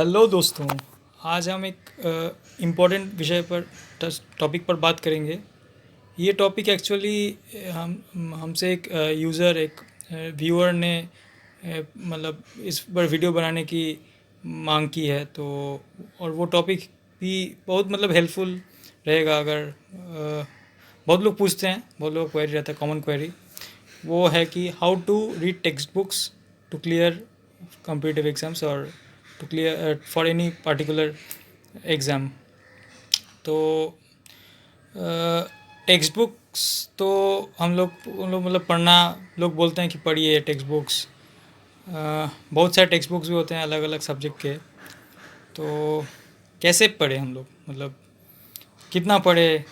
Hello दोस्तों। आज हम एक इम्पोर्टेंट विषय पर टॉपिक पर बात करेंगे। ये टॉपिक एक्चुअली हमसे एक यूज़र एक व्यूअर ने मतलब इस पर वीडियो बनाने की मांग की है। तो और वो टॉपिक भी बहुत मतलब हेल्पफुल रहेगा। अगर बहुत लोग पूछते हैं, बहुत लोग क्वेरी रहता है, कॉमन क्वेरी वो है कि how to read text books to clear competitive exams और to clear for any particular exam. तो टेक्स्ट बुक्स तो हम लोग मतलब पढ़ना, लोग बोलते हैं कि पढ़िए टेक्स्ट बुक्स। बहुत सारे टेक्स्ट बुक्स भी होते हैं अलग अलग सब्जेक्ट के। तो कैसे पढ़े हम लोग, मतलब कितना पढ़े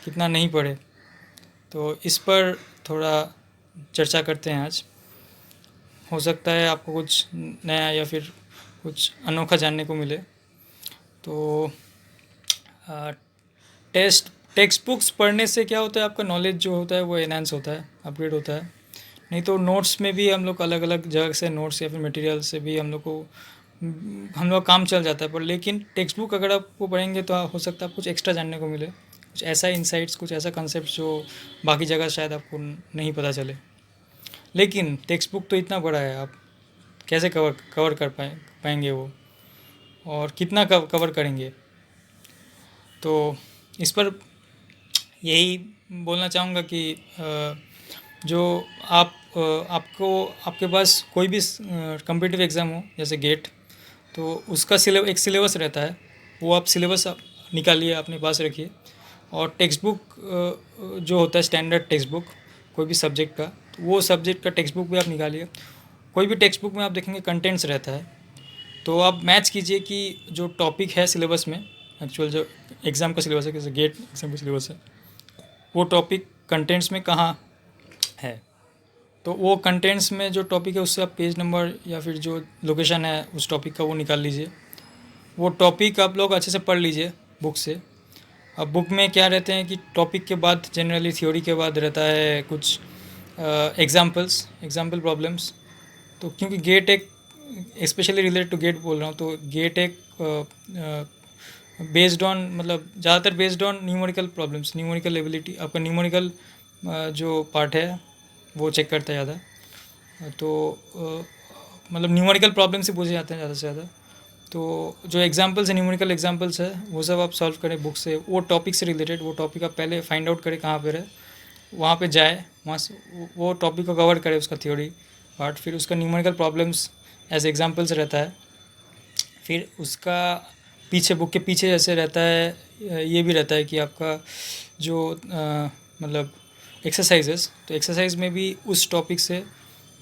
कितना नहीं पढ़े, तो इस पर थोड़ा चर्चा करते हैं आज। हो सकता है आपको कुछ नया या फिर कुछ अनोखा जानने को मिले। तो टेक्स्ट बुक्स पढ़ने से क्या होता है, आपका नॉलेज जो होता है वो एनहांस होता है, अपग्रेड होता है। नहीं तो नोट्स में भी हम लोग अलग अलग जगह से नोट्स या फिर मटेरियल से भी हम लोग काम चल जाता है। पर लेकिन टेक्स्ट बुक अगर आप वो पढ़ेंगे तो हो सकता है कुछ एक्स्ट्रा जानने को मिले, कुछ ऐसा इंसाइट्स, कुछ ऐसा कंसेप्ट जो बाकी जगह शायद आपको नहीं पता चले। लेकिन टेक्स्ट बुक तो इतना बड़ा है, आप कैसे कवर कर पाएंगे वो, और कितना कवर करेंगे। तो इस पर यही बोलना चाहूँगा कि जो आपको आपके पास कोई भी कम्पिटिटिव एग्ज़ाम हो जैसे गेट, तो उसका एक सिलेबस रहता है। वो आप सिलेबस निकालिए, अपने पास रखिए। और टेक्स्ट बुक जो होता है स्टैंडर्ड टेक्स्ट बुक कोई भी सब्जेक्ट का, तो वो सब्जेक्ट का टेक्स्ट बुक भी आप निकालिए। कोई भी टेक्स्ट बुक में आप देखेंगे कंटेंट्स रहता है, तो आप मैच कीजिए कि जो टॉपिक है सिलेबस में, एक्चुअल जो एग्ज़ाम का सिलेबस है, जैसे गेट एग्ज़ाम का सिलेबस है, वो टॉपिक कंटेंट्स में कहाँ है। तो वो कंटेंट्स में जो टॉपिक है उससे आप पेज नंबर या फिर जो लोकेशन है उस टॉपिक का वो निकाल लीजिए। वो टॉपिक आप लोग अच्छे से पढ़ लीजिए बुक से। अब बुक में क्या रहते हैं कि टॉपिक के बाद जनरली थ्योरी के बाद रहता है कुछ एग्जाम्पल प्रॉब्लम्स। तो क्योंकि गेट एक स्पेशली रिलेटेड टू गेट बोल रहा हूँ, तो गेट एक बेस्ड ऑन मतलब ज़्यादातर based on numerical problems, numerical ability, आपका न्यूमेरिकल जो पार्ट है वो चेक करता है ज़्यादा। तो मतलब न्यूमेरिकल प्रॉब्लम से पूछे जाते हैं ज़्यादा से ज़्यादा। तो जो एग्जांपल्स है, न्यूमेरिकल एग्जांपल्स है, वो सब आप सॉल्व करें बुक से। वो टॉपिक से रिलेटेड, वो टॉपिक आप पहले फाइंड आउट करें कहाँ पर है, वहाँ पे जाए, वहाँ से वो टॉपिक को कवर करे उसका थ्योरी पार्ट, फिर उसका न्यूमेरिकल प्रॉब्लम्स एज एग्जांपल्स रहता है। फिर उसका पीछे बुक के पीछे जैसे रहता है, ये भी रहता है कि आपका जो मतलब एक्सरसाइजेस, तो एक्सरसाइज में भी उस टॉपिक से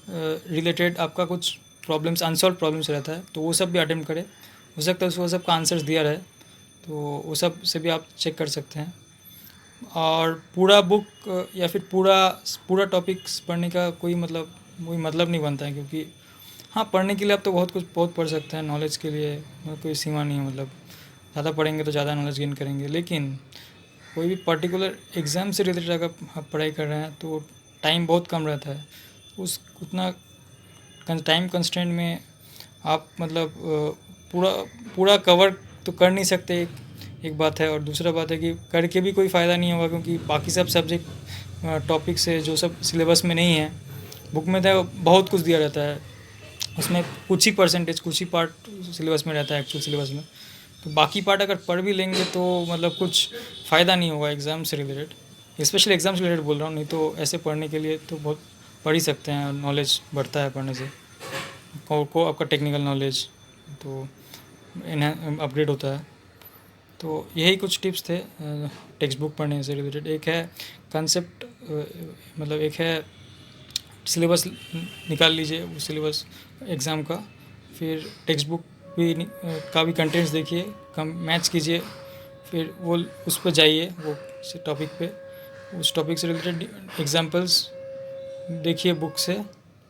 रिलेटेड आपका कुछ प्रॉब्लम्स, अनसॉल्व प्रॉब्लम्स रहता है, तो वो सब भी अटेम्प्ट करें। हो सकता है वो सब का आंसर्स दिया रहे, तो वो सब से भी आप चेक कर सकते हैं। और पूरा बुक या फिर पूरा टॉपिक्स पढ़ने का कोई मतलब नहीं बनता है, क्योंकि हाँ, पढ़ने के लिए आप तो बहुत पढ़ सकते हैं, नॉलेज के लिए कोई सीमा नहीं है। मतलब ज़्यादा पढ़ेंगे तो ज़्यादा नॉलेज गेन करेंगे। लेकिन कोई भी पर्टिकुलर एग्ज़ाम से रिलेटेड अगर आप पढ़ाई कर रहे हैं तो टाइम बहुत कम रहता है। उस उतना टाइम कंस्ट्रेंट में आप मतलब पूरा पूरा कवर तो कर नहीं सकते, एक बात है। और दूसरा बात है कि करके भी कोई फ़ायदा नहीं होगा, क्योंकि बाकी सब सब्जेक्ट टॉपिक से जो सब सिलेबस में नहीं है, बुक में तो बहुत कुछ दिया रहता है, उसमें कुछ ही परसेंटेज, कुछ ही पार्ट सिलेबस में रहता है एक्चुअल सिलेबस में। तो बाकी पार्ट अगर पढ़ भी लेंगे तो मतलब कुछ फ़ायदा नहीं होगा एग्ज़ाम से रिलेटेड, स्पेशली एग्ज़ाम से रिलेटेड बोल रहा हूँ। नहीं तो ऐसे पढ़ने के लिए तो बहुत पढ़ ही सकते हैं, नॉलेज बढ़ता है पढ़ने से, को आपका टेक्निकल नॉलेज तो अपग्रेड होता है। तो यही कुछ टिप्स थे टेक्स्ट बुक पढ़ने से रिलेटेड। एक है कंसेप्ट, मतलब एक है सिलेबस निकाल लीजिए, वो सिलेबस एग्ज़ाम का। फिर टेक्स्ट बुक का भी कंटेंट्स देखिए, कम मैच कीजिए, फिर वो उस पर जाइए, वो टॉपिक पे, उस टॉपिक से रिलेटेड एग्जांपल्स देखिए बुक से,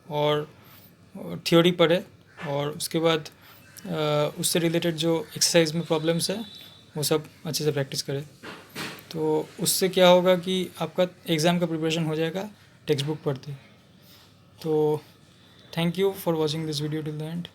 और थ्योरी पढ़े, और उसके बाद उससे रिलेटेड जो एक्सरसाइज में प्रॉब्लम्स है वो सब अच्छे से प्रैक्टिस करें। तो उससे क्या होगा कि आपका एग्ज़ाम का प्रिपरेशन हो जाएगा टेक्स्ट बुक पढ़ते। तो thank you for watching this video till the end.